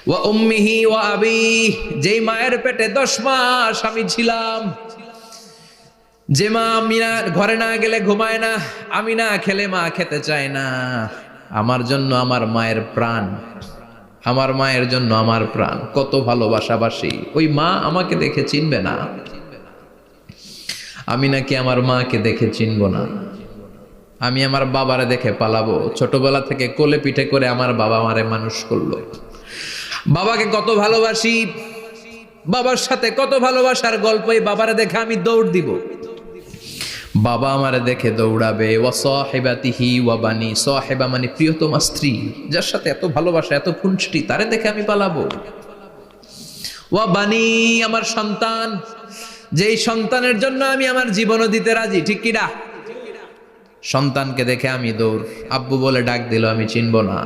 ওয়া উম্মিহি ওয়া আবি, যেই মায়ের পেটে 10 মাস আমি ছিলাম, যে মা আমি না ঘরে না গেলে ঘুমায় না, আমি না খেলে মা খেতে চায় না, আমার জন্য আমার মায়ের প্রাণ, আমার মায়ের জন্য আমার প্রাণ, কত ভালোবাসাবাসি। ওই মা আমাকে দেখে চিনবে না, আমি নাকি আমার মাকে দেখে চিনব না। আমি আমার বাবারে দেখে পালাবো। ছোটবেলা থেকে কোলে পিঠে করে আমার বাবা আমারে মানুষ করলো। বাবাকে কত ভালোবাসি, বাবার সাথে কত ভালোবাসার গল্প, এই বাবারে দেখে আমি দৌড় দিব, বাবা আমারে দেখে দৌড়াবে। ওয়া সাহিবাতিহি ওয়া বানি, সাহিবা মানে প্রিয়তমা স্ত্রী, যার সাথে এত ভালোবাসা এত খুনসুটি, তারে দেখে আমি পালাবো। ওয়া বানি, আমার সন্তান, যেই সন্তানের জন্য আমি আমার জীবনও দিতে রাজি, ঠিক কিনা? সন্তানকে দেখে আমি দৌড়। আব্বু বলে ডাক দিল, আমি চিনব না।